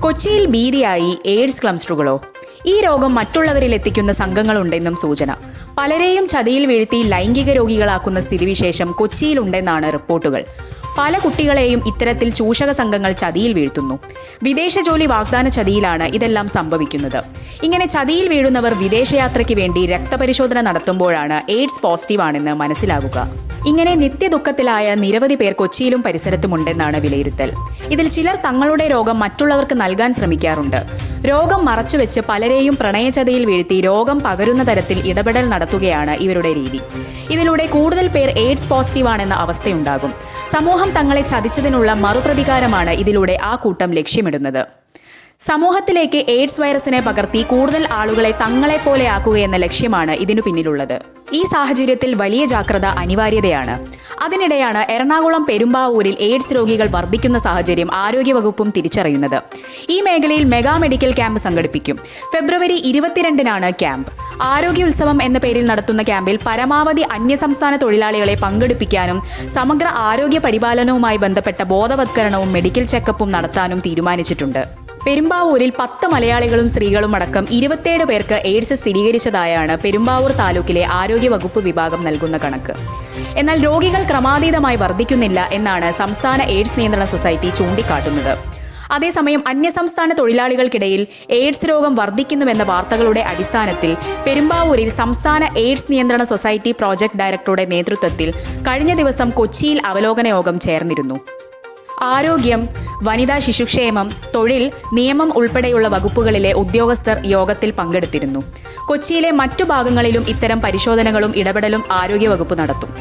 കൊച്ചിയിൽ ഭീതിയായി എയ്ഡ്സ് ക്ലസ്റ്ററുകളോ? ഈ രോഗം മറ്റുള്ളവരിൽ എത്തിക്കുന്ന സംഘങ്ങളുണ്ടെന്നും സൂചന. പലരെയും ചതിയിൽ വീഴ്ത്തി ലൈംഗിക രോഗികളാക്കുന്ന സ്ഥിതിവിശേഷം കൊച്ചിയിലുണ്ടെന്നാണ് റിപ്പോർട്ടുകൾ. പല കുട്ടികളെയും ഇത്തരത്തിൽ ചൂഷക സംഘങ്ങൾ ചതിയിൽ വീഴ്ത്തുന്നു. വിദേശ ജോലി വാഗ്ദാന ചതിയിലാണ് ഇതെല്ലാം സംഭവിക്കുന്നത്. ഇങ്ങനെ ചതിയിൽ വീഴുന്നവർ വിദേശയാത്രയ്ക്ക് വേണ്ടി രക്തപരിശോധന നടത്തുമ്പോഴാണ് എയ്ഡ്സ് പോസിറ്റീവാണെന്ന് മനസ്സിലാകുക. ഇങ്ങനെ നിത്യദുഃഖത്തിലായ നിരവധി പേർ കൊച്ചിയിലും പരിസരത്തുമുണ്ടെന്നാണ് വിലയിരുത്തൽ. ഇതിൽ ചിലർ തങ്ങളുടെ രോഗം മറ്റുള്ളവർക്ക് നൽകാൻ ശ്രമിക്കാറുണ്ട്. രോഗം മറച്ചുവെച്ച് പലരെയും പ്രണയചതിയിൽ വീഴ്ത്തി രോഗം പകരുന്ന തരത്തിൽ ഇടപെടൽ നടത്തുകയാണ് ഇവരുടെ രീതി. ഇതിലൂടെ കൂടുതൽ പേർ എയ്ഡ്സ് പോസിറ്റീവാണെന്ന അവസ്ഥയുണ്ടാകും. സമൂഹം തങ്ങളെ ചതിച്ചതിനുള്ള മറുപ്രതികാരമാണ് ഇതിലൂടെ ആ കൂട്ടം ലക്ഷ്യമിടുന്നത്. സമൂഹത്തിലേക്ക് എയ്ഡ്സ് വൈറസിനെ പകർത്തി കൂടുതൽ ആളുകളെ തങ്ങളെപ്പോലെയാക്കുകയെന്ന ലക്ഷ്യമാണ് ഇതിനു പിന്നിലുള്ളത്. ഈ സാഹചര്യത്തിൽ വലിയ ജാഗ്രത അനിവാര്യതയാണ്. അതിനിടെയാണ് എറണാകുളം പെരുമ്പാവൂരിൽ എയ്ഡ്സ് രോഗികൾ വർദ്ധിക്കുന്ന സാഹചര്യം ആരോഗ്യവകുപ്പും തിരിച്ചറിയുന്നത്. ഈ മേഖലയിൽ മെഗാ മെഡിക്കൽ ക്യാമ്പ് സംഘടിപ്പിക്കും. ഫെബ്രുവരി 22-നാണ് ക്യാമ്പ്. ആരോഗ്യ ഉത്സവം എന്ന പേരിൽ നടത്തുന്ന ക്യാമ്പിൽ പരമാവധി അന്യസംസ്ഥാന തൊഴിലാളികളെ പങ്കെടുപ്പിക്കാനും സമഗ്ര ആരോഗ്യ പരിപാലനവുമായി ബന്ധപ്പെട്ട ബോധവത്കരണവും മെഡിക്കൽ ചെക്കപ്പും നടത്താനും തീരുമാനിച്ചിട്ടുണ്ട്. പെരുമ്പാവൂരിൽ 10 മലയാളികളും സ്ത്രീകളും അടക്കം 27 പേർക്ക് എയ്ഡ്സ് സ്ഥിരീകരിച്ചതായാണ് പെരുമ്പാവൂർ താലൂക്കിലെ ആരോഗ്യവകുപ്പ് വിഭാഗം നൽകുന്ന കണക്ക്. എന്നാൽ രോഗികൾ ക്രമാതീതമായി വർദ്ധിക്കുന്നില്ല എന്നാണ് സംസ്ഥാന എയ്ഡ്സ് നിയന്ത്രണ സൊസൈറ്റി ചൂണ്ടിക്കാട്ടുന്നത്. അതേസമയം അന്യസംസ്ഥാന തൊഴിലാളികൾക്കിടയിൽ എയ്ഡ്സ് രോഗം വർദ്ധിക്കുന്നുവെന്ന വാർത്തകളുടെ അടിസ്ഥാനത്തിൽ പെരുമ്പാവൂരിൽ സംസ്ഥാന എയ്ഡ്സ് നിയന്ത്രണ സൊസൈറ്റി പ്രോജക്ട് ഡയറക്ടറുടെ നേതൃത്വത്തിൽ കഴിഞ്ഞ ദിവസം കൊച്ചിയിൽ അവലോകന യോഗം ചേർന്നിരുന്നു. ആരോഗ്യം, വനിതാ ശിശുക്ഷേമം, തൊഴിൽ, നിയമം ഉൾപ്പെടെയുള്ള വകുപ്പുകളിലെ ഉദ്യോഗസ്ഥർ യോഗത്തിൽ പങ്കെടുത്തിരുന്നു. കൊച്ചിയിലെ മറ്റു ഭാഗങ്ങളിലും ഇത്തരം പരിശോധനകളും ഇടപെടലും ആരോഗ്യവകുപ്പ് നടത്തും.